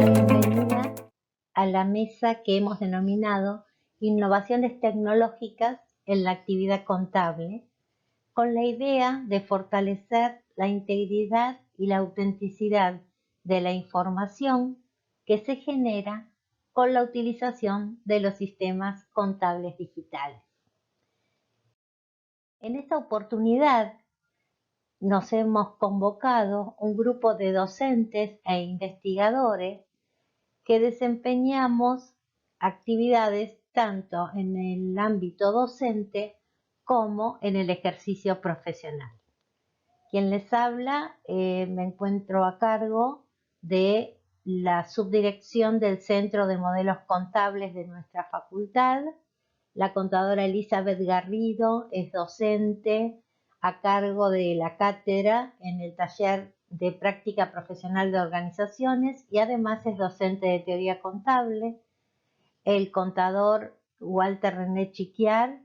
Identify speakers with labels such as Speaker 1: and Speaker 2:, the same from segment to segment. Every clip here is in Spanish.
Speaker 1: la bienvenida a la mesa que hemos denominado Innovaciones Tecnológicas en la Actividad Contable, con la idea de fortalecer la integridad y la autenticidad de la información que se genera con la utilización de los sistemas contables digitales. En esta oportunidad nos hemos convocado un grupo de docentes e investigadores que desempeñamos actividades tanto en el ámbito docente como en el ejercicio profesional. Quien les habla, me encuentro a cargo de la subdirección del Centro de Modelos Contables de nuestra facultad. La contadora Elizabeth Garrido es docente a cargo de la cátedra en el taller de práctica profesional de organizaciones y además es docente de teoría contable. El contador Walter René Chiquiar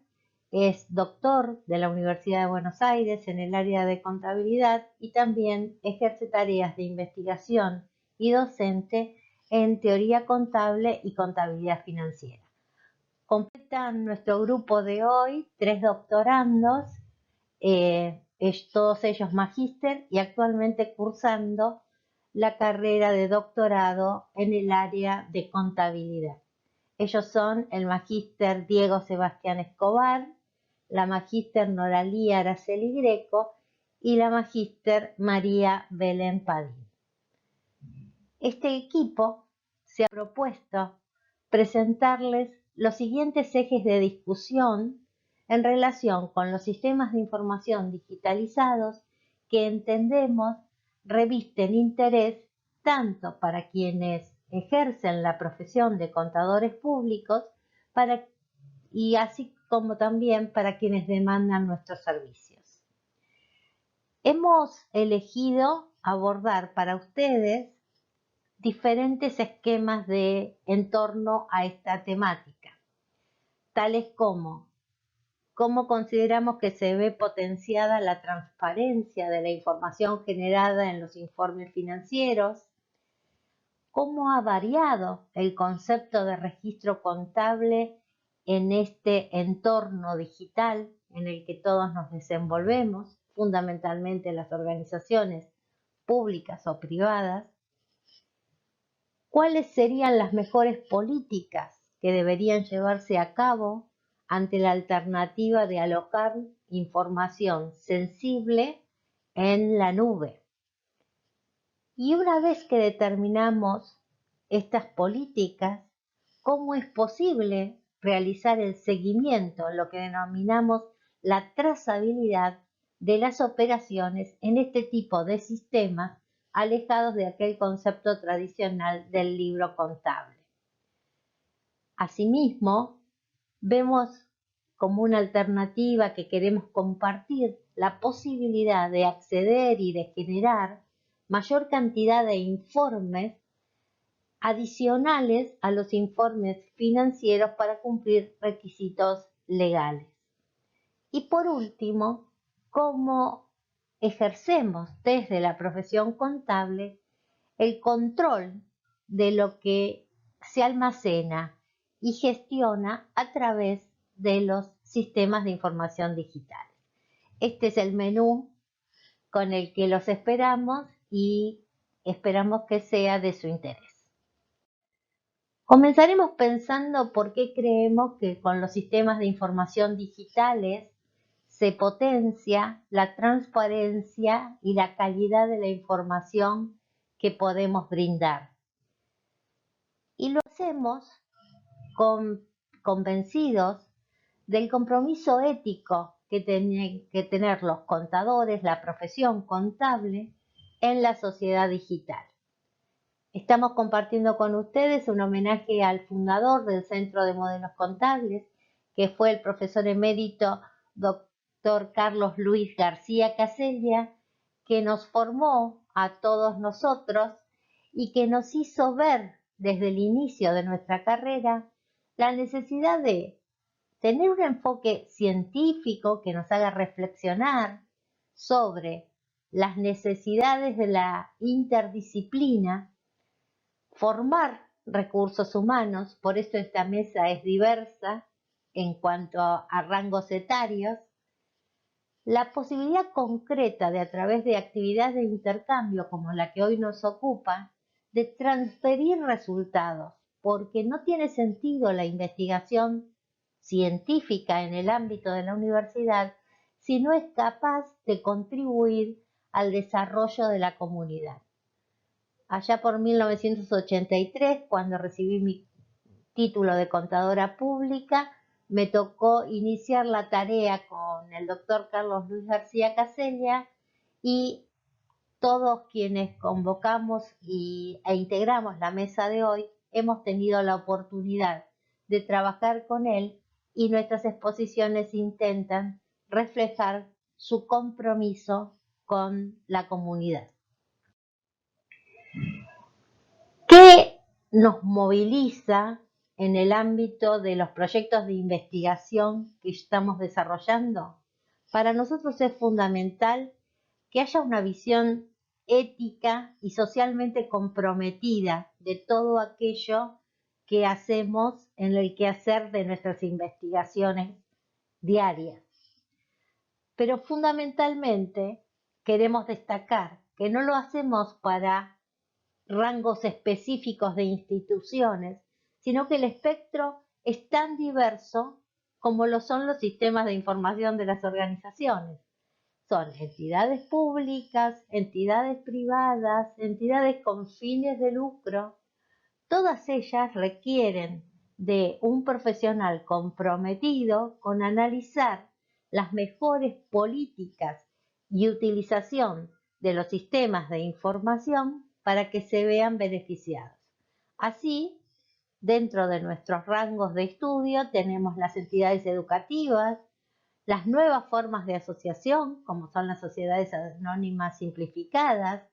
Speaker 1: es doctor de la Universidad de Buenos Aires en el área de contabilidad y también ejerce tareas de investigación y docente en teoría contable y contabilidad financiera. Completan nuestro grupo de hoy 3 doctorandos, todos ellos magíster y actualmente cursando la carrera de doctorado en el área de contabilidad. Ellos son el magíster Diego Sebastián Escobar, la magíster Noralía Araceli Greco y la magíster María Belén Padín. Este equipo se ha propuesto presentarles los siguientes ejes de discusión en relación con los sistemas de información digitalizados que entendemos revisten interés tanto para quienes ejercen la profesión de contadores públicos y así como también para quienes demandan nuestros servicios. Hemos elegido abordar para ustedes diferentes esquemas en torno a esta temática, tales como cómo consideramos que se ve potenciada la transparencia de la información generada en los informes financieros, cómo ha variado el concepto de registro contable en este entorno digital en el que todos nos desenvolvemos, fundamentalmente las organizaciones públicas o privadas, cuáles serían las mejores políticas que deberían llevarse a cabo ante la alternativa de alojar información sensible en la nube. Y una vez que determinamos estas políticas, ¿cómo es posible realizar el seguimiento, lo que denominamos la trazabilidad de las operaciones en este tipo de sistemas alejados de aquel concepto tradicional del libro contable? Asimismo, vemos como una alternativa que queremos compartir la posibilidad de acceder y de generar mayor cantidad de informes adicionales a los informes financieros para cumplir requisitos legales. Y por último, cómo ejercemos desde la profesión contable el control de lo que se almacena y gestiona a través de los sistemas de información digitales. Este es el menú con el que los esperamos y esperamos que sea de su interés. Comenzaremos pensando por qué creemos que con los sistemas de información digitales se potencia la transparencia y la calidad de la información que podemos brindar. Y lo hacemos convencidos del compromiso ético que tienen que tener los contadores, la profesión contable, en la sociedad digital. Estamos compartiendo con ustedes un homenaje al fundador del Centro de Modelos Contables, que fue el profesor emérito doctor Carlos Luis García Casella, que nos formó a todos nosotros y que nos hizo ver desde el inicio de nuestra carrera la necesidad de tener un enfoque científico que nos haga reflexionar sobre las necesidades de la interdisciplina, formar recursos humanos, por eso esta mesa es diversa en cuanto a rangos etarios, la posibilidad concreta de a través de actividades de intercambio como la que hoy nos ocupa, de transferir resultados, porque no tiene sentido la investigación científica en el ámbito de la universidad si no es capaz de contribuir al desarrollo de la comunidad. Allá por 1983, cuando recibí mi título de contadora pública, me tocó iniciar la tarea con el doctor Carlos Luis García Casella y todos quienes convocamos e integramos la mesa de hoy hemos tenido la oportunidad de trabajar con él y nuestras exposiciones intentan reflejar su compromiso con la comunidad. ¿Qué nos moviliza en el ámbito de los proyectos de investigación que estamos desarrollando? Para nosotros es fundamental que haya una visión ética y socialmente comprometida de todo aquello que hacemos en el quehacer de nuestras investigaciones diarias. Pero fundamentalmente queremos destacar que no lo hacemos para rangos específicos de instituciones, sino que el espectro es tan diverso como lo son los sistemas de información de las organizaciones. Son entidades públicas, entidades privadas, entidades con fines de lucro. Todas ellas requieren de un profesional comprometido con analizar las mejores políticas y utilización de los sistemas de información para que se vean beneficiados. Así, dentro de nuestros rangos de estudio tenemos las entidades educativas, las nuevas formas de asociación, como son las sociedades anónimas simplificadas,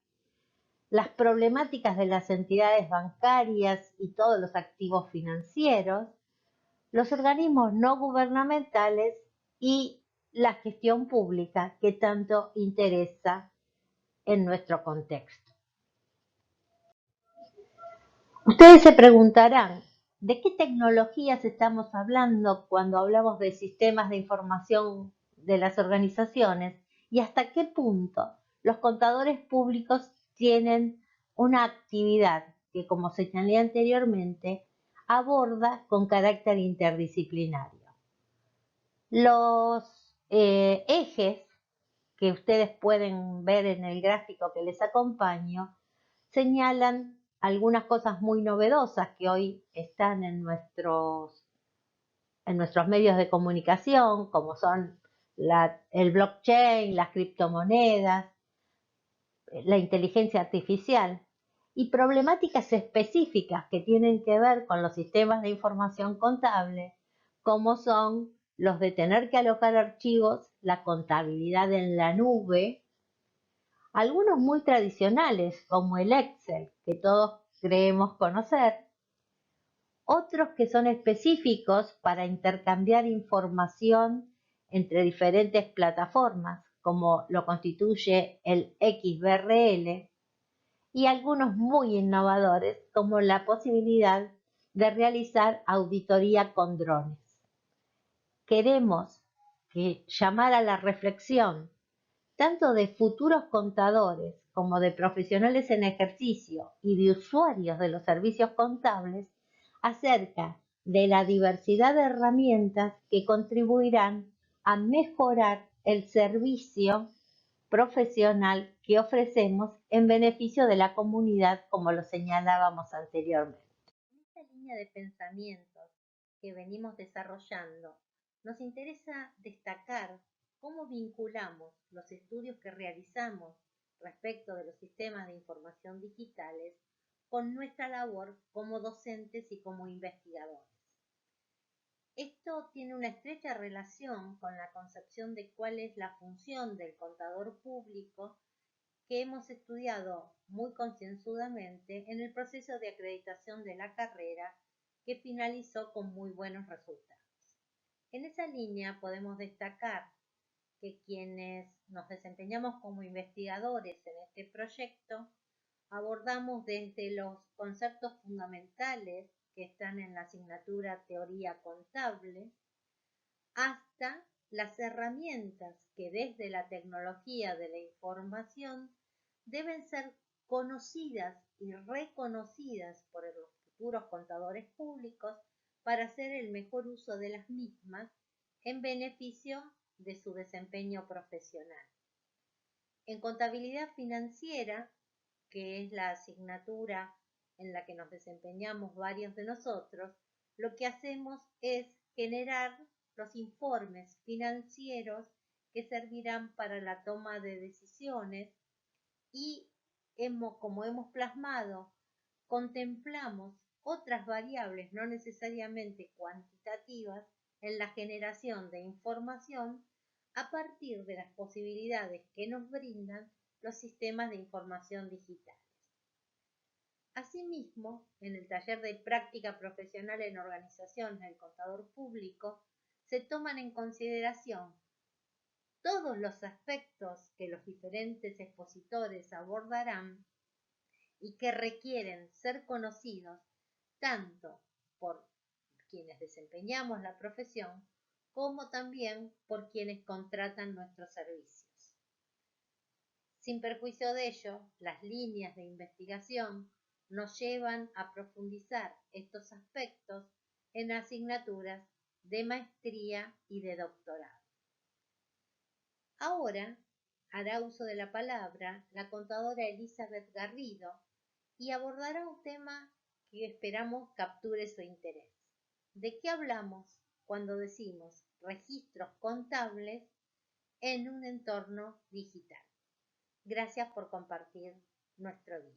Speaker 1: las problemáticas de las entidades bancarias y todos los activos financieros, los organismos no gubernamentales y la gestión pública que tanto interesa en nuestro contexto. Ustedes se preguntarán, ¿de qué tecnologías estamos hablando cuando hablamos de sistemas de información de las organizaciones y hasta qué punto los contadores públicos tienen una actividad que, como señalé anteriormente, aborda con carácter interdisciplinario? Los ejes que ustedes pueden ver en el gráfico que les acompaño señalan algunas cosas muy novedosas que hoy están en nuestros medios de comunicación, como son el blockchain, las criptomonedas, la inteligencia artificial, y problemáticas específicas que tienen que ver con los sistemas de información contable, como son los de tener que alojar archivos, la contabilidad en la nube, algunos muy tradicionales como el Excel, que todos creemos conocer, otros que son específicos para intercambiar información entre diferentes plataformas, como lo constituye el XBRL, y algunos muy innovadores, como la posibilidad de realizar auditoría con drones. Queremos llamar a la reflexión tanto de futuros contadores como de profesionales en ejercicio y de usuarios de los servicios contables acerca de la diversidad de herramientas que contribuirán a mejorar el servicio profesional que ofrecemos en beneficio de la comunidad, como lo señalábamos anteriormente. En esta línea de pensamientos que venimos desarrollando, nos interesa destacar cómo vinculamos los estudios que realizamos respecto de los sistemas de información digitales con nuestra labor como docentes y como investigadores. Esto tiene una estrecha relación con la concepción de cuál es la función del contador público que hemos estudiado muy concienzudamente en el proceso de acreditación de la carrera que finalizó con muy buenos resultados. En esa línea podemos destacar que quienes nos desempeñamos como investigadores en este proyecto abordamos desde los conceptos fundamentales que están en la asignatura Teoría Contable hasta las herramientas que desde la tecnología de la información deben ser conocidas y reconocidas por los futuros contadores públicos para hacer el mejor uso de las mismas en beneficio de su desempeño profesional. En contabilidad financiera, que es la asignatura en la que nos desempeñamos varios de nosotros, lo que hacemos es generar los informes financieros que servirán para la toma de decisiones y como hemos plasmado, contemplamos otras variables no necesariamente cuantitativas en la generación de información a partir de las posibilidades que nos brindan los sistemas de información digitales. Asimismo, en el taller de práctica profesional en organización del contador público, se toman en consideración todos los aspectos que los diferentes expositores abordarán y que requieren ser conocidos tanto por quienes desempeñamos la profesión como también por quienes contratan nuestros servicios. Sin perjuicio de ello, las líneas de investigación nos llevan a profundizar estos aspectos en asignaturas de maestría y de doctorado. Ahora hará uso de la palabra la contadora Elizabeth Garrido y abordará un tema que esperamos capture su interés. ¿De qué hablamos cuando decimos registros contables en un entorno digital? Gracias por compartir nuestro día.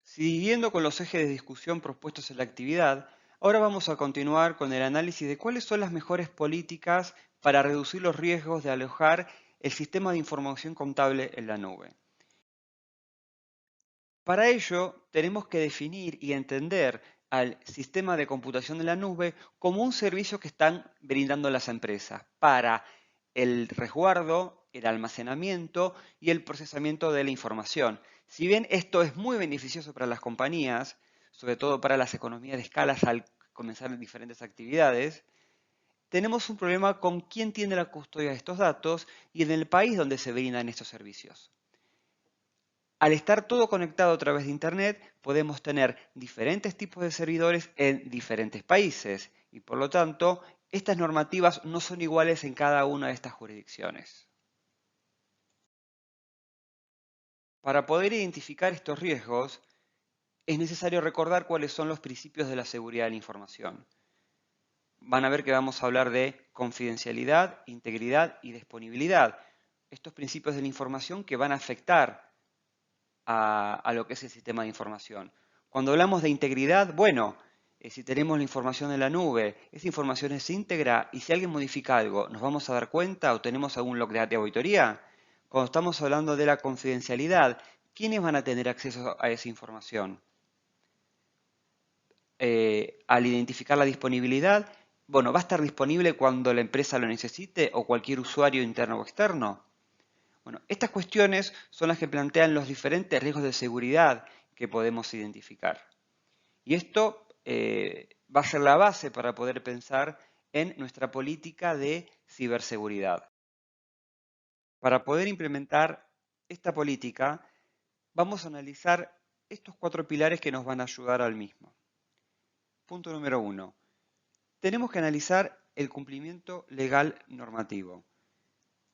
Speaker 2: Siguiendo con los ejes de discusión propuestos en la actividad, ahora vamos a continuar con el análisis de cuáles son las mejores políticas para reducir los riesgos de alojar el sistema de información contable en la nube. Para ello, tenemos que definir y entender al sistema de computación en la nube como un servicio que están brindando las empresas para el resguardo, el almacenamiento y el procesamiento de la información. Si bien esto es muy beneficioso para las compañías, sobre todo para las economías de escala al comenzar diferentes actividades, tenemos un problema con quién tiene la custodia de estos datos y en el país donde se brindan estos servicios. Al estar todo conectado a través de Internet, podemos tener diferentes tipos de servidores en diferentes países y por lo tanto, estas normativas no son iguales en cada una de estas jurisdicciones. Para poder identificar estos riesgos, es necesario recordar cuáles son los principios de la seguridad de la información. Van a ver que vamos a hablar de confidencialidad, integridad y disponibilidad. Estos principios de la información que van a afectar a lo que es el sistema de información. Cuando hablamos de integridad, bueno, si tenemos la información en la nube, esa información es íntegra y si alguien modifica algo, ¿nos vamos a dar cuenta o tenemos algún log de auditoría? Cuando estamos hablando de la confidencialidad, ¿quiénes van a tener acceso a esa información? Al identificar la disponibilidad, bueno, ¿va a estar disponible cuando la empresa lo necesite o cualquier usuario interno o externo? Bueno, estas cuestiones son las que plantean los diferentes riesgos de seguridad que podemos identificar. Y esto va a ser la base para poder pensar en nuestra política de ciberseguridad. Para poder implementar esta política, vamos a analizar estos 4 pilares que nos van a ayudar al mismo. Punto número 1. Tenemos que analizar el cumplimiento legal normativo,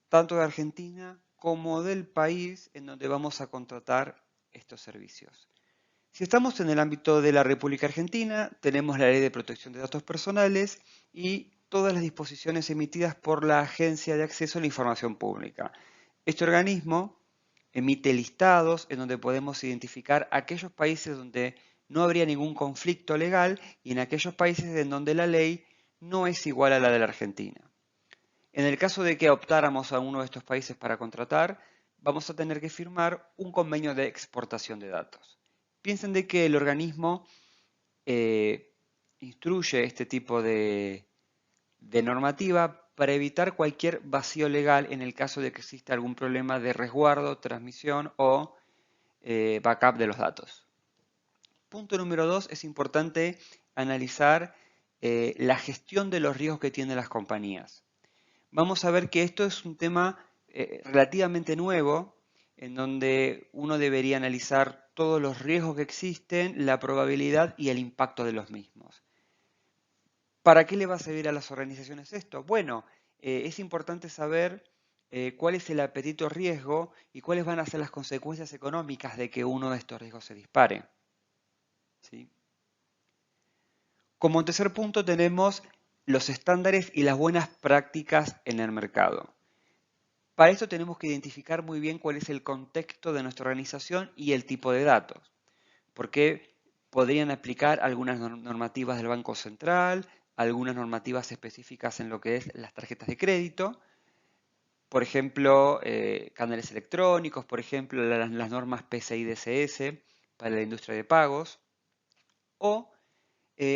Speaker 2: tanto de Argentina como del país en donde vamos a contratar estos servicios. Si estamos en el ámbito de la República Argentina, tenemos la Ley de Protección de Datos Personales y todas las disposiciones emitidas por la Agencia de Acceso a la Información Pública. Este organismo emite listados en donde podemos identificar aquellos países donde no habría ningún conflicto legal y en aquellos países en donde la ley no es igual a la de la Argentina. En el caso de que optáramos a uno de estos países para contratar, vamos a tener que firmar un convenio de exportación de datos. Piensen de que el organismo instruye este tipo de normativa para evitar cualquier vacío legal en el caso de que exista algún problema de resguardo, transmisión o backup de los datos. Punto número 2, es importante analizar la gestión de los riesgos que tienen las compañías. Vamos a ver que esto es un tema relativamente nuevo, en donde uno debería analizar todos los riesgos que existen, la probabilidad y el impacto de los mismos. ¿Para qué le va a servir a las organizaciones esto? Bueno, es importante saber cuál es el apetito riesgo y cuáles van a ser las consecuencias económicas de que uno de estos riesgos se dispare. ¿Sí? Como tercer punto tenemos los estándares y las buenas prácticas en el mercado. Para esto tenemos que identificar muy bien cuál es el contexto de nuestra organización y el tipo de datos, porque podrían aplicar algunas normativas del Banco Central, algunas normativas específicas en lo que es las tarjetas de crédito, por ejemplo, canales electrónicos, por ejemplo, las normas PCI DSS para la industria de pagos, o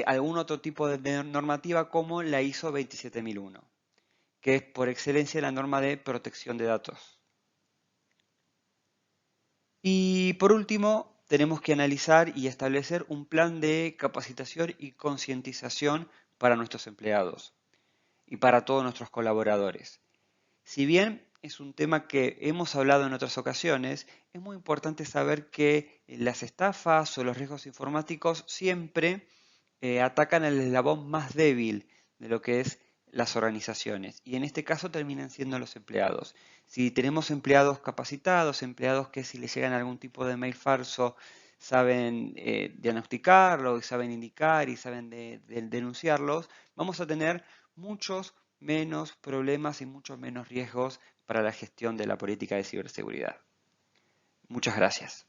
Speaker 2: algún otro tipo de normativa como la ISO 27001, que es por excelencia la norma de protección de datos. Y por último, tenemos que analizar y establecer un plan de capacitación y concientización para nuestros empleados y para todos nuestros colaboradores. Si bien es un tema que hemos hablado en otras ocasiones, es muy importante saber que las estafas o los riesgos informáticos siempre atacan el eslabón más débil de lo que es las organizaciones, y en este caso terminan siendo los empleados. Si tenemos empleados capacitados, empleados que si les llegan algún tipo de mail falso saben diagnosticarlo y saben indicar y saben denunciarlos, vamos a tener muchos menos problemas y muchos menos riesgos para la gestión de la política de ciberseguridad. Muchas gracias.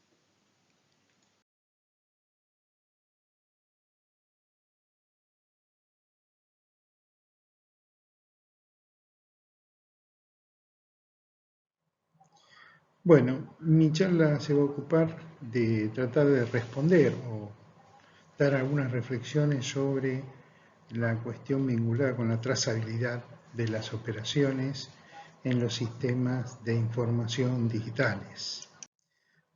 Speaker 3: Bueno, mi charla se va a ocupar de tratar de responder o dar algunas reflexiones sobre la cuestión vinculada con la trazabilidad de las operaciones en los sistemas de información digitales.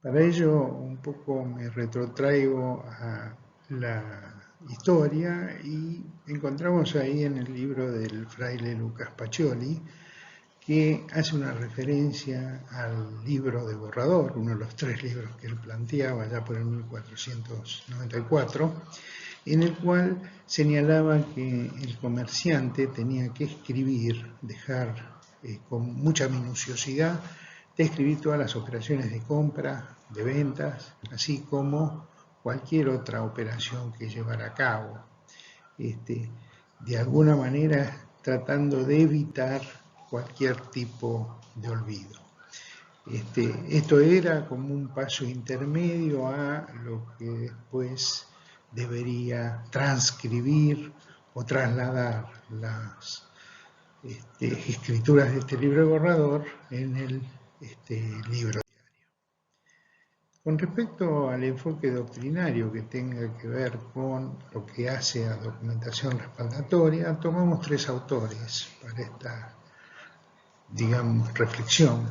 Speaker 3: Para ello, un poco me retrotraigo a la historia y encontramos ahí en el libro del fraile Lucas Pacioli, que hace una referencia al libro de Borrador, uno de los 3 libros que él planteaba ya por el 1494, en el cual señalaba que el comerciante tenía que escribir, dejar con mucha minuciosidad, describir todas las operaciones de compra, de ventas, así como cualquier otra operación que llevara a cabo. De alguna manera tratando de evitar cualquier tipo de olvido. Esto era como un paso intermedio a lo que después debería transcribir o trasladar las escrituras de este libro de borrador en el libro diario. Con respecto al enfoque doctrinario que tenga que ver con lo que hace a documentación respaldatoria, tomamos 3 autores para esta, digamos, reflexión.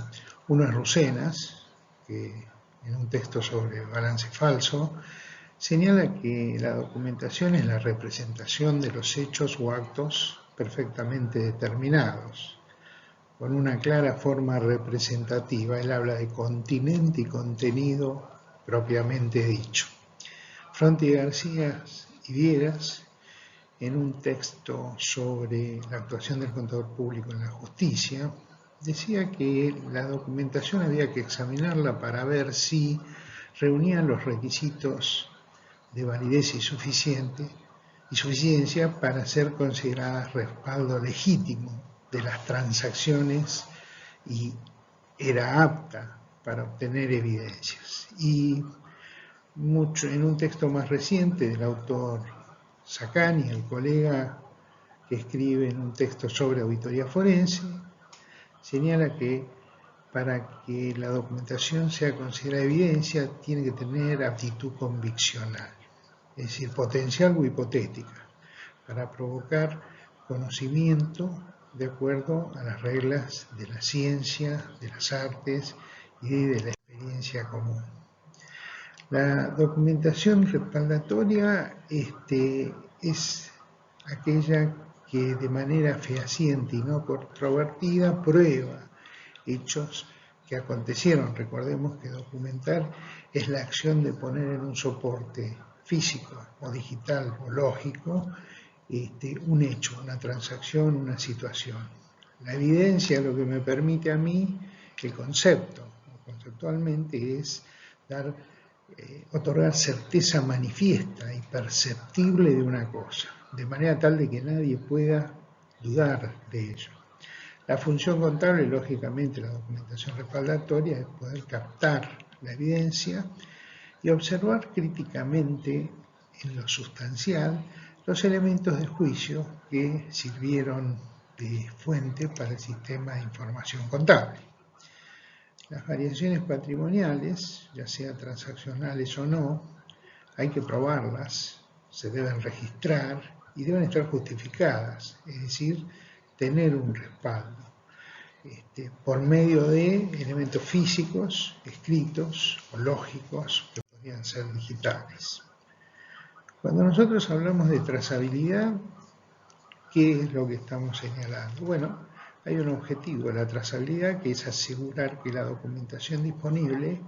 Speaker 3: Uno es Rosenas, que en un texto sobre balance falso señala que la documentación es la representación de los hechos o actos perfectamente determinados, con una clara forma representativa. Él habla de continente y contenido propiamente dicho. Fronti García y Vieras, en un texto sobre la actuación del contador público en la justicia, decía que la documentación había que examinarla para ver si reunía los requisitos de validez y suficiencia para ser considerada respaldo legítimo de las transacciones y era apta para obtener evidencias. Y en un texto más reciente del autor Sacani, el colega que escribe en un texto sobre auditoría forense, señala que para que la documentación sea considerada evidencia tiene que tener aptitud conviccional, es decir, potencial o hipotética, para provocar conocimiento de acuerdo a las reglas de la ciencia, de las artes y de la experiencia común. La documentación respaldatoria es aquella que de manera fehaciente y no controvertida prueba hechos que acontecieron. Recordemos que documentar es la acción de poner en un soporte físico o digital o lógico un hecho, una transacción, una situación. La evidencia lo que me permite a mí, el concepto, conceptualmente es otorgar certeza manifiesta y perceptible de una cosa, de manera tal de que nadie pueda dudar de ello. La función contable, lógicamente, la documentación respaldatoria, es poder captar la evidencia y observar críticamente en lo sustancial los elementos de juicio que sirvieron de fuente para el sistema de información contable. Las variaciones patrimoniales, ya sean transaccionales o no, hay que probarlas, se deben registrar y deben estar justificadas, es decir, tener un respaldo por medio de elementos físicos, escritos o lógicos que podrían ser digitales. Cuando nosotros hablamos de trazabilidad, ¿qué es lo que estamos señalando? Bueno, hay un objetivo de la trazabilidad que es asegurar que la documentación disponible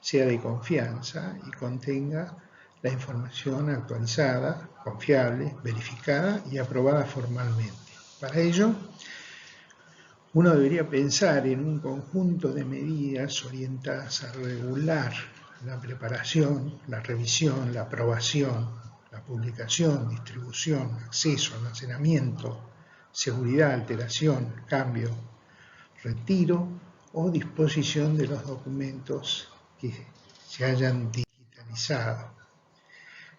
Speaker 3: sea de confianza y contenga la información actualizada, confiable, verificada y aprobada formalmente. Para ello, uno debería pensar en un conjunto de medidas orientadas a regular la preparación, la revisión, la aprobación, la publicación, distribución, acceso, almacenamiento, seguridad, alteración, cambio, retiro o disposición de los documentos que se hayan digitalizado.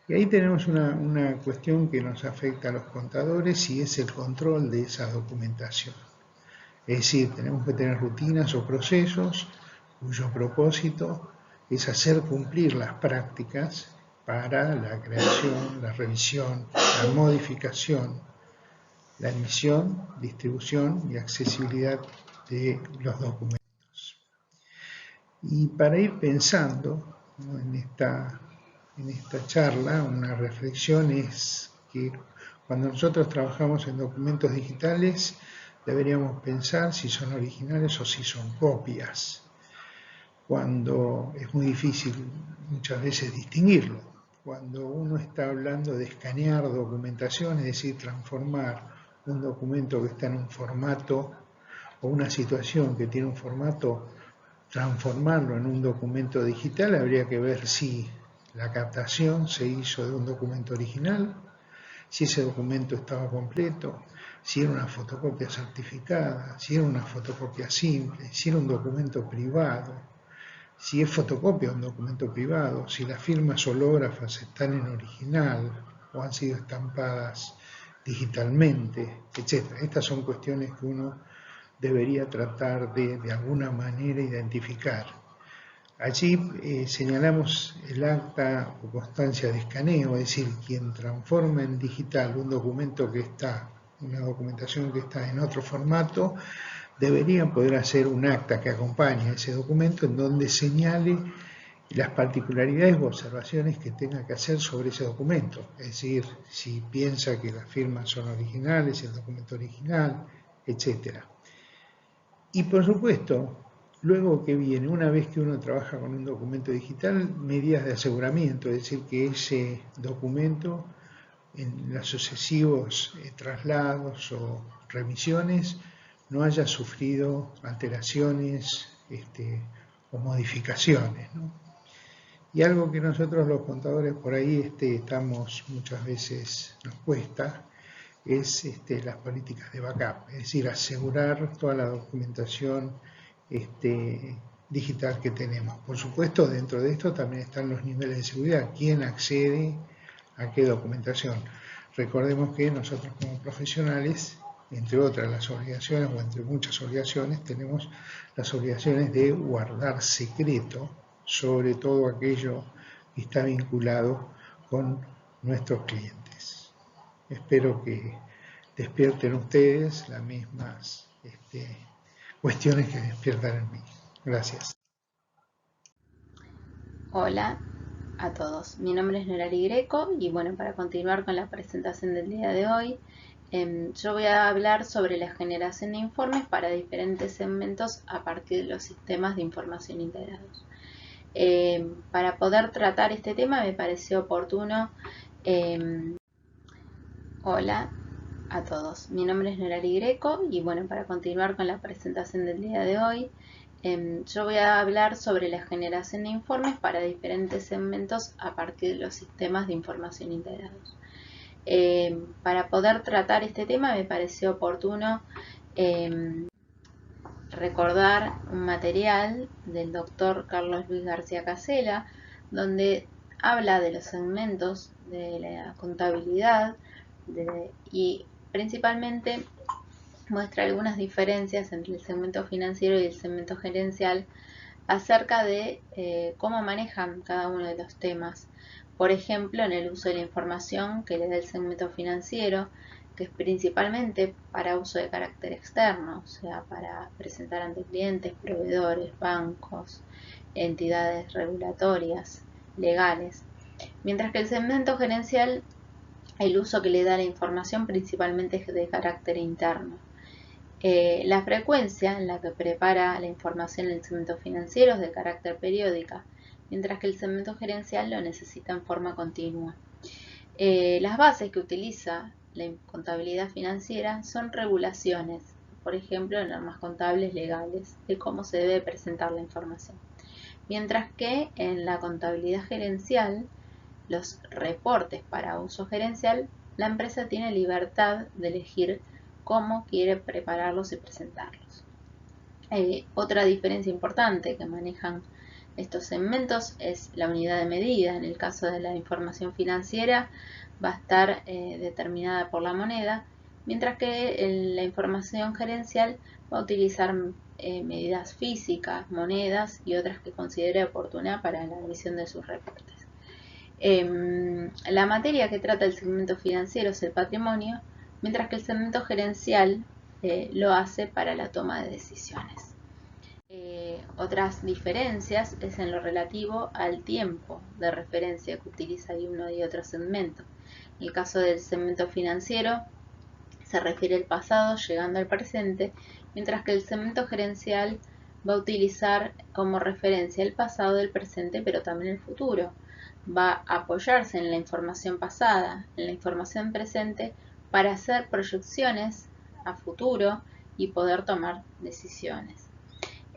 Speaker 3: Y ahí tenemos una cuestión que nos afecta a los contadores y es el control de esa documentación. Es decir, tenemos que tener rutinas o procesos cuyo propósito es hacer cumplir las prácticas para la creación, la revisión, la modificación, la emisión, distribución y accesibilidad de los documentos. Y para ir pensando, ¿no?, en esta charla, una reflexión es que cuando nosotros trabajamos en documentos digitales, deberíamos pensar si son originales o si son copias, cuando es muy difícil muchas veces distinguirlo. Cuando uno está hablando de escanear documentación, es decir, transformar un documento que está en un formato o una situación que tiene un formato, transformarlo en un documento digital, habría que ver si la captación se hizo de un documento original, si ese documento estaba completo, si era una fotocopia certificada, si era una fotocopia simple, si era un documento privado, si es fotocopia un documento privado, si las firmas hológrafas están en original o han sido estampadas digitalmente, etc. Estas son cuestiones que uno debería tratar de alguna manera identificar. Allí señalamos el acta o constancia de escaneo, es decir, quien transforma en digital un documento que está, una documentación que está en otro formato, debería poder hacer un acta que acompañe a ese documento en donde señale las particularidades o observaciones que tenga que hacer sobre ese documento. Es decir, si piensa que las firmas son originales, el documento original, etc. Y por supuesto, luego que viene, una vez que uno trabaja con un documento digital, medidas de aseguramiento, es decir, que ese documento en los sucesivos traslados o remisiones no haya sufrido alteraciones o modificaciones, ¿no? Y algo que nosotros los contadores por ahí estamos muchas veces, nos cuesta, es las políticas de backup, es decir, asegurar toda la documentación digital que tenemos. Por supuesto, dentro de esto también están los niveles de seguridad, quién accede a qué documentación. Recordemos que nosotros como profesionales, entre otras las obligaciones, o entre muchas obligaciones, tenemos las obligaciones de guardar secreto sobre todo aquello que está vinculado con nuestros clientes. Espero que despierten ustedes las mismas cuestiones que despiertan en mí. Gracias.
Speaker 4: Hola a todos, mi nombre es Norari Greco y bueno, para continuar con la presentación del día de hoy, yo voy a hablar sobre la generación de informes para diferentes segmentos a partir de los sistemas de información integrados. Para poder tratar este tema me pareció oportuno. Hola a todos, mi nombre es Norari Greco y bueno, para continuar con la presentación del día de hoy, yo voy a hablar sobre la generación de informes para diferentes segmentos a partir de los sistemas de información integrados. Para poder tratar este tema me pareció oportuno recordar un material del doctor Carlos Luis García Casella, donde habla de los segmentos de la contabilidad y principalmente muestra algunas diferencias entre el segmento financiero y el segmento gerencial acerca de cómo manejan cada uno de los temas. Por ejemplo, en el uso de la información que le da el segmento financiero, que es principalmente para uso de carácter externo, o sea, para presentar ante clientes, proveedores, bancos, entidades regulatorias, legales. Mientras que el segmento gerencial, el uso que le da la información principalmente es de carácter interno. La frecuencia en la que prepara la información el segmento financiero es de carácter periódica, mientras que el segmento gerencial lo necesita en forma continua. Las bases que utiliza la contabilidad financiera son regulaciones, por ejemplo, normas contables legales, de cómo se debe presentar la información. Mientras que en la contabilidad gerencial, los reportes para uso gerencial, la empresa tiene libertad de elegir cómo quiere prepararlos y presentarlos. Otra diferencia importante que manejan estos segmentos es la unidad de medida. En el caso de la información financiera va a estar determinada por la moneda, mientras que la información gerencial va a utilizar medidas físicas, monedas y otras que considere oportuna para la emisión de sus reportes. La materia que trata el segmento financiero es el patrimonio, mientras que el segmento gerencial lo hace para la toma de decisiones. Otras diferencias es en lo relativo al tiempo de referencia que utiliza uno y otro segmento. En el caso del segmento financiero se refiere al pasado llegando al presente, mientras que el segmento gerencial va a utilizar como referencia el pasado, el presente, pero también el futuro. Va a apoyarse en la información pasada, en la información presente, para hacer proyecciones a futuro y poder tomar decisiones.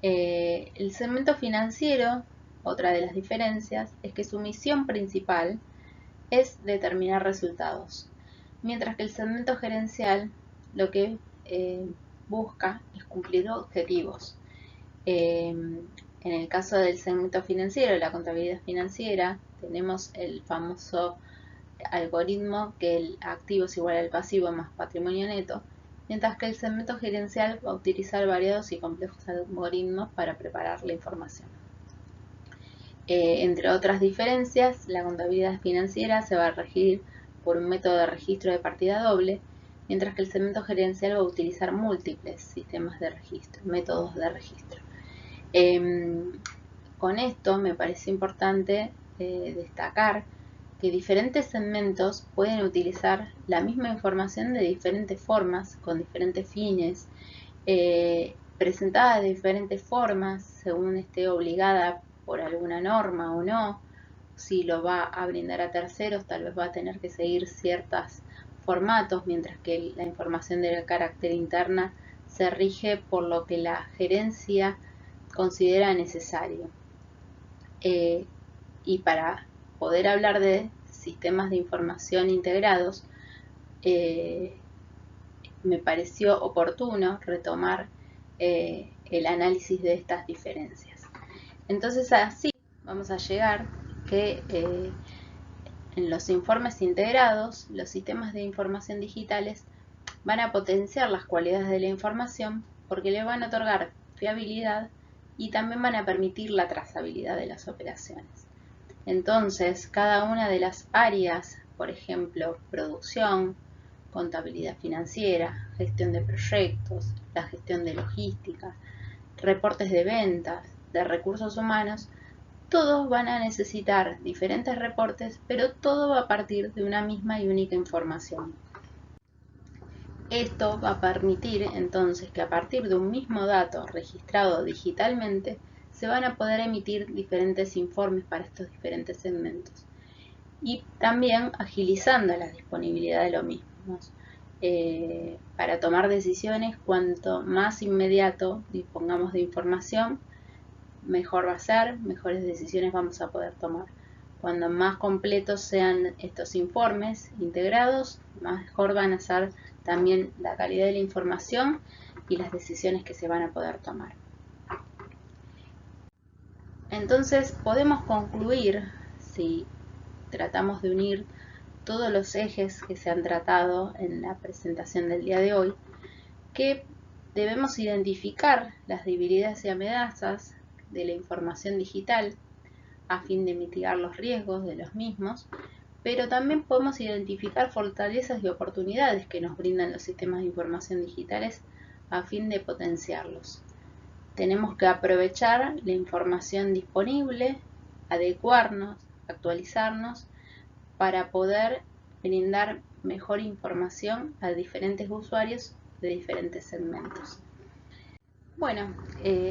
Speaker 4: El segmento financiero, otra de las diferencias, es que su misión principal es determinar resultados, mientras que el segmento gerencial lo que busca es cumplir objetivos. En el caso del segmento financiero, la contabilidad financiera, tenemos el famoso algoritmo que el activo es igual al pasivo más patrimonio neto, mientras que el segmento gerencial va a utilizar variados y complejos algoritmos para preparar la información. Entre otras diferencias, la contabilidad financiera se va a regir por un método de registro de partida doble, mientras que el segmento gerencial va a utilizar múltiples sistemas de registro, métodos de registro. Con esto me parece importante destacar que diferentes segmentos pueden utilizar la misma información de diferentes formas, con diferentes fines, presentada de diferentes formas, según esté obligada por alguna norma o no. Si lo va a brindar a terceros, tal vez va a tener que seguir ciertos formatos, mientras que la información de carácter interna se rige por lo que la gerencia considera necesario. Y para poder hablar de sistemas de información integrados, me pareció oportuno retomar el análisis de estas diferencias. Entonces así vamos a llegar que en los informes integrados, los sistemas de información digitales van a potenciar las cualidades de la información porque le van a otorgar fiabilidad y también van a permitir la trazabilidad de las operaciones. Entonces, cada una de las áreas, por ejemplo, producción, contabilidad financiera, gestión de proyectos, la gestión de logística, reportes de ventas, de recursos humanos, todos van a necesitar diferentes reportes, pero todo va a partir de una misma y única información. Esto va a permitir entonces que a partir de un mismo dato registrado digitalmente se van a poder emitir diferentes informes para estos diferentes segmentos y también agilizando la disponibilidad de los mismos. Para tomar decisiones, cuanto más inmediato dispongamos de información, mejor va a ser, mejores decisiones vamos a poder tomar. Cuando más completos sean estos informes integrados, mejor van a ser también la calidad de la información y las decisiones que se van a poder tomar. Entonces podemos concluir, si tratamos de unir todos los ejes que se han tratado en la presentación del día de hoy, que debemos identificar las debilidades y amenazas de la información digital a fin de mitigar los riesgos de los mismos, pero también podemos identificar fortalezas y oportunidades que nos brindan los sistemas de información digitales a fin de potenciarlos. Tenemos que aprovechar la información disponible, adecuarnos, actualizarnos para poder brindar mejor información a diferentes usuarios de diferentes segmentos. Bueno,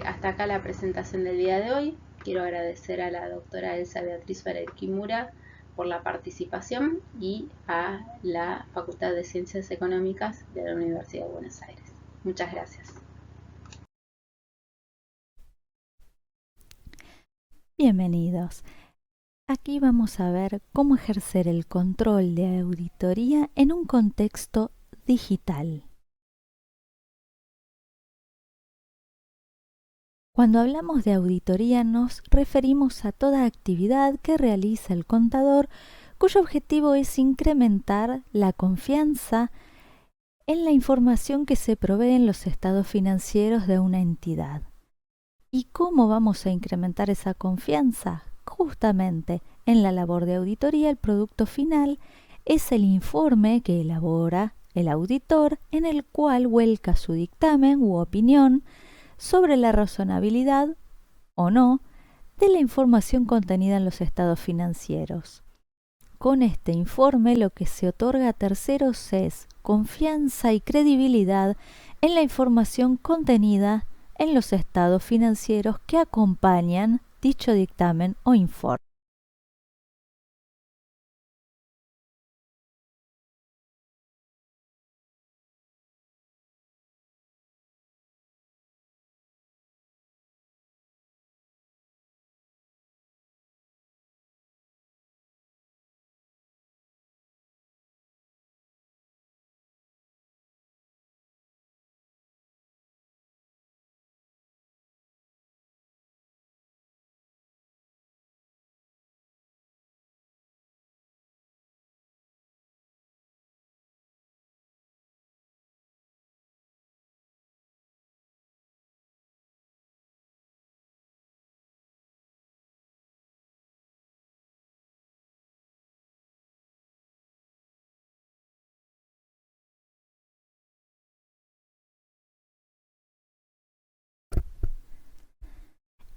Speaker 4: hasta acá la presentación del día de hoy. Quiero agradecer a la doctora Elsa Beatriz Ferrer Kimura por la participación y a la Facultad de Ciencias Económicas de la Universidad de Buenos Aires. Muchas gracias.
Speaker 5: Bienvenidos. Aquí vamos a ver cómo ejercer el control de auditoría en un contexto digital. Cuando hablamos de auditoría nos referimos a toda actividad que realiza el contador cuyo objetivo es incrementar la confianza en la información que se provee en los estados financieros de una entidad. ¿Y cómo vamos a incrementar esa confianza? Justamente en la labor de auditoría, el producto final es el informe que elabora el auditor en el cual vuelca su dictamen u opinión sobre la razonabilidad o no de la información contenida en los estados financieros. Con este informe lo que se otorga a terceros es confianza y credibilidad en la información contenida en los estados financieros que acompañan dicho dictamen o informe.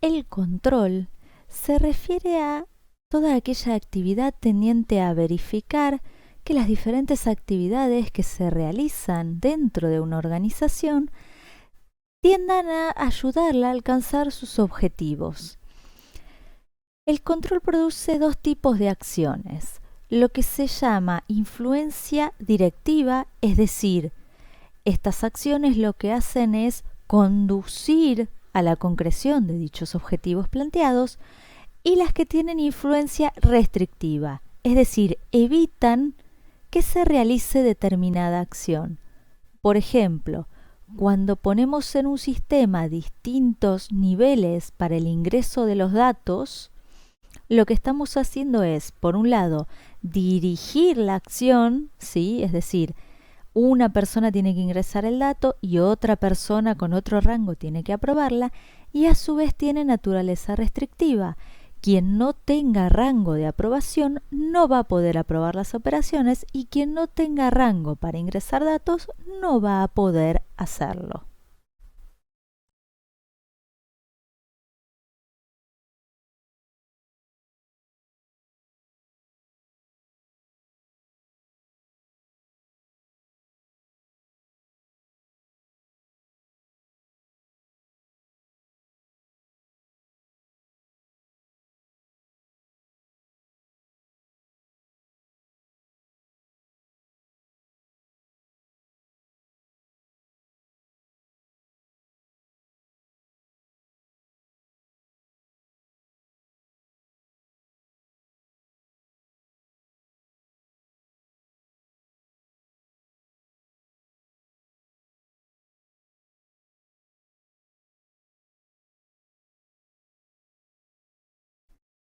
Speaker 5: El control se refiere a toda aquella actividad tendiente a verificar que las diferentes actividades que se realizan dentro de una organización tiendan a ayudarla a alcanzar sus objetivos. El control produce dos tipos de acciones, lo que se llama influencia directiva, es decir, Estas acciones lo que hacen es conducir a la concreción de dichos objetivos planteados, y las que tienen influencia restrictiva, es decir, evitan que se realice determinada acción. Por ejemplo, cuando ponemos en un sistema distintos niveles para el ingreso de los datos, lo que estamos haciendo es, por un lado, dirigir la acción, ¿sí? Es decir, una persona tiene que ingresar el dato y otra persona con otro rango tiene que aprobarla, y a su vez tiene naturaleza restrictiva. Quien no tenga rango de aprobación no va a poder aprobar las operaciones, y quien no tenga rango para ingresar datos no va a poder hacerlo.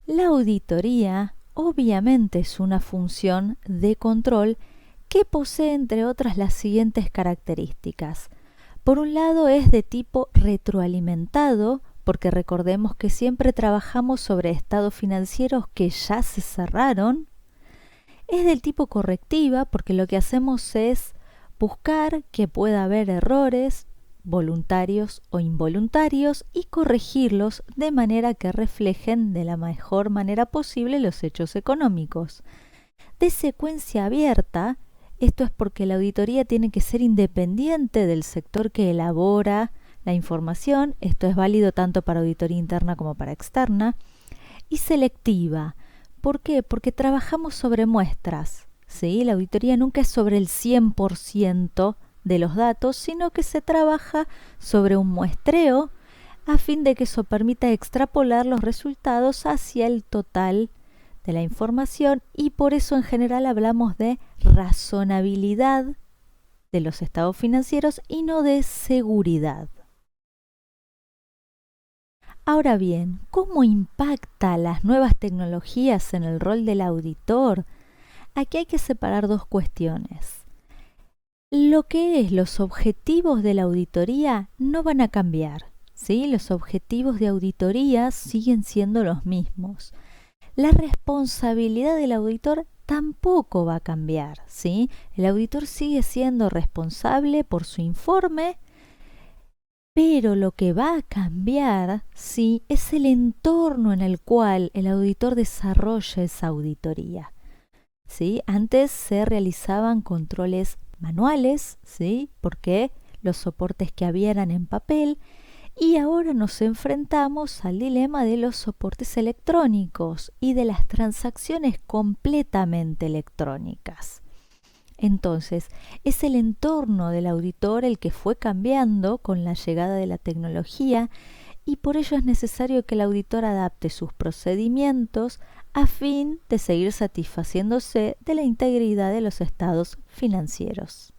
Speaker 5: La auditoría obviamente es una función de control que posee, entre otras, las siguientes características. Por un lado, es de tipo retroalimentado, porque recordemos que siempre trabajamos sobre estados financieros que ya se cerraron. Es del tipo correctiva, porque lo que hacemos es buscar que pueda haber errores voluntarios o involuntarios y corregirlos de manera que reflejen de la mejor manera posible los hechos económicos. De secuencia abierta, esto es porque la auditoría tiene que ser independiente del sector que elabora la información. Esto es válido tanto para auditoría interna como para externa. Y selectiva. ¿Por qué? Porque trabajamos sobre muestras, ¿sí? La auditoría nunca es sobre el 100% de los datos, sino que se trabaja sobre un muestreo a fin de que eso permita extrapolar los resultados hacia el total de la información, y por eso en general hablamos de razonabilidad de los estados financieros y no de seguridad. Ahora bien, ¿cómo impacta las nuevas tecnologías en el rol del auditor? Aquí hay que separar dos cuestiones. Lo que es los objetivos de la auditoría no van a cambiar, ¿sí? Los objetivos de auditoría siguen siendo los mismos. La responsabilidad del auditor tampoco va a cambiar, ¿sí? El auditor sigue siendo responsable por su informe, pero lo que va a cambiar, sí, es el entorno en el cual el auditor desarrolla esa auditoría, ¿sí? Antes se realizaban controles manuales, ¿sí? Porque los soportes que había eran en papel, y ahora nos enfrentamos al dilema de los soportes electrónicos y de las transacciones completamente electrónicas. Entonces, es el entorno del auditor el que fue cambiando con la llegada de la tecnología, y por ello es necesario que el auditor adapte sus procedimientos a fin de seguir satisfaciéndose de la integridad de los estados financieros.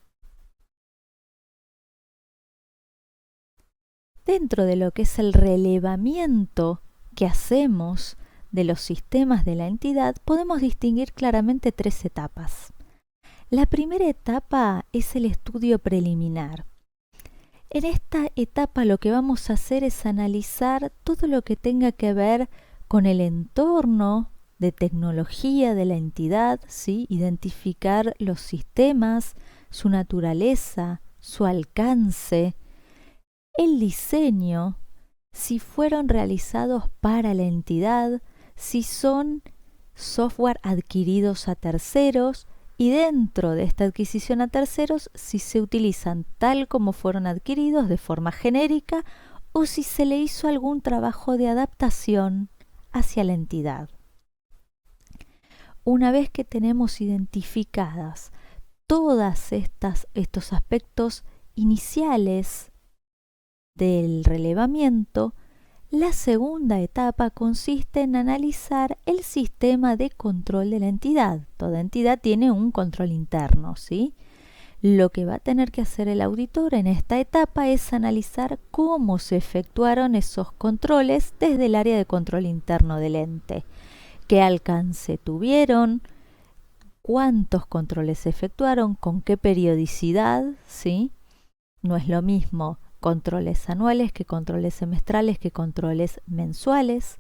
Speaker 5: Dentro de lo que es el relevamiento que hacemos de los sistemas de la entidad, podemos distinguir claramente tres etapas. La primera etapa es el estudio preliminar. En esta etapa lo que vamos a hacer es analizar todo lo que tenga que ver con el entorno de tecnología de la entidad, ¿sí? Identificar los sistemas, su naturaleza, su alcance, el diseño, si fueron realizados para la entidad, si son software adquiridos a terceros, y dentro de esta adquisición a terceros, si se utilizan tal como fueron adquiridos de forma genérica o si se le hizo algún trabajo de adaptación hacia la entidad. Una vez que tenemos identificadas todas estos aspectos iniciales del relevamiento, la segunda etapa consiste en analizar el sistema de control de la entidad. Toda entidad tiene un control interno, ¿sí? Lo que va a tener que hacer el auditor en esta etapa es analizar cómo se efectuaron esos controles desde el área de control interno del ente. ¿Qué alcance tuvieron? ¿Cuántos controles se efectuaron? ¿Con qué periodicidad? ¿Sí? No es lo mismo controles anuales que controles semestrales que controles mensuales.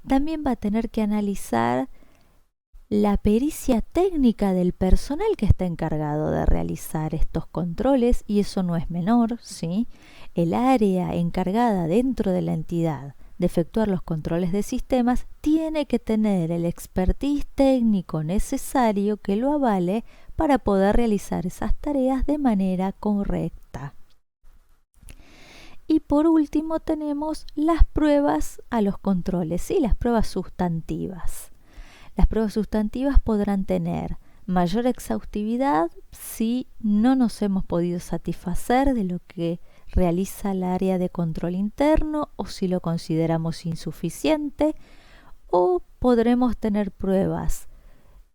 Speaker 5: También va a tener que analizar la pericia técnica del personal que está encargado de realizar estos controles, y eso no es menor, ¿sí? El área encargada dentro de la entidad de efectuar los controles de sistemas tiene que tener el expertise técnico necesario que lo avale para poder realizar esas tareas de manera correcta. Y por último tenemos las pruebas a los controles y las pruebas sustantivas. Las pruebas sustantivas podrán tener mayor exhaustividad si no nos hemos podido satisfacer de lo que realiza el área de control interno o si lo consideramos insuficiente, o podremos tener pruebas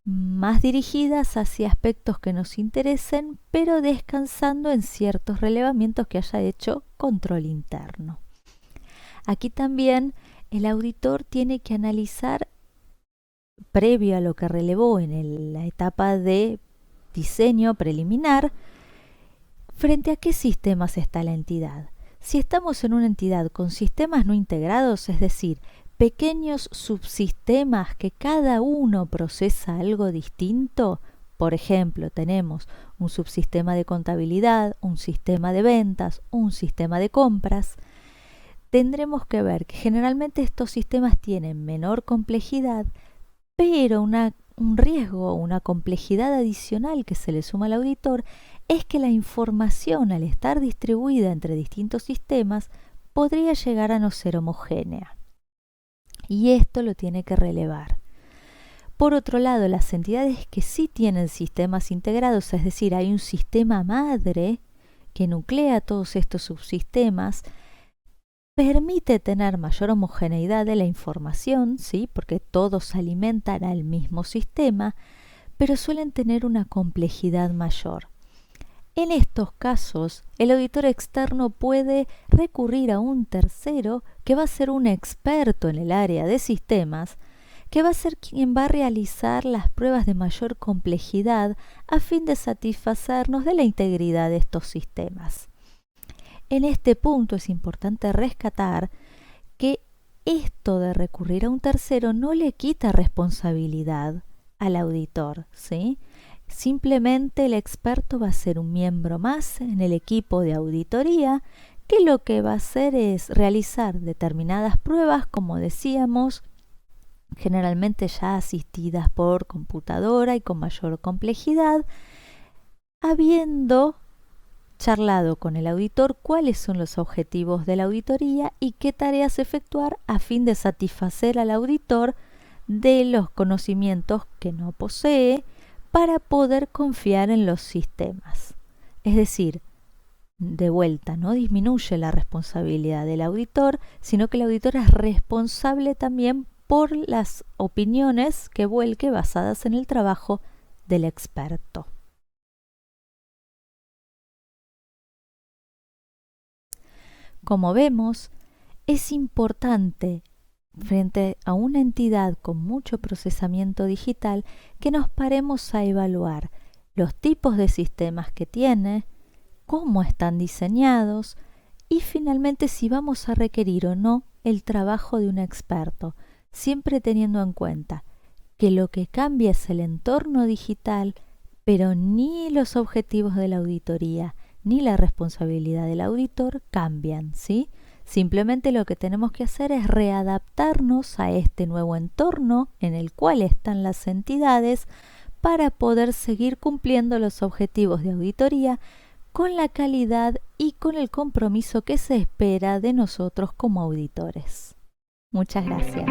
Speaker 5: más dirigidas hacia aspectos que nos interesen, pero descansando en ciertos relevamientos que haya hecho control interno. Aquí también el auditor tiene que analizar, previo a lo que relevó en la etapa de diseño preliminar, frente a qué sistemas está la entidad. Si estamos en una entidad con sistemas no integrados, es decir, pequeños subsistemas que cada uno procesa algo distinto, por ejemplo, tenemos un subsistema de contabilidad, un sistema de ventas, un sistema de compras, tendremos que ver que generalmente estos sistemas tienen menor complejidad, pero un riesgo, una complejidad adicional que se le suma al auditor es que la información, al estar distribuida entre distintos sistemas, podría llegar a no ser homogénea. Y esto lo tiene que relevar. Por otro lado, las entidades que sí tienen sistemas integrados, es decir, hay un sistema madre que nuclea todos estos subsistemas, permite tener mayor homogeneidad de la información, ¿sí? Porque todos alimentan al mismo sistema, pero suelen tener una complejidad mayor. En estos casos, el auditor externo puede recurrir a un tercero que va a ser un experto en el área de sistemas, que va a ser quien va a realizar las pruebas de mayor complejidad a fin de satisfacernos de la integridad de estos sistemas. En este punto es importante rescatar que esto de recurrir a un tercero no le quita responsabilidad al auditor, ¿sí? Simplemente el experto va a ser un miembro más en el equipo de auditoría que lo que va a hacer es realizar determinadas pruebas, como decíamos, generalmente ya asistidas por computadora y con mayor complejidad, habiendo charlado con el auditor cuáles son los objetivos de la auditoría y qué tareas efectuar a fin de satisfacer al auditor de los conocimientos que no posee para poder confiar en los sistemas. Es decir, de vuelta, no disminuye la responsabilidad del auditor, sino que el auditor es responsable también por las opiniones que vuelque basadas en el trabajo del experto. Como vemos, es importante frente a una entidad con mucho procesamiento digital que nos paremos a evaluar los tipos de sistemas que tiene, cómo están diseñados y finalmente si vamos a requerir o no el trabajo de un experto, siempre teniendo en cuenta que lo que cambia es el entorno digital, pero ni los objetivos de la auditoría ni la responsabilidad del auditor cambian, ¿sí? Simplemente lo que tenemos que hacer es readaptarnos a este nuevo entorno en el cual están las entidades para poder seguir cumpliendo los objetivos de auditoría con la calidad y con el compromiso que se espera de nosotros como auditores. Muchas gracias.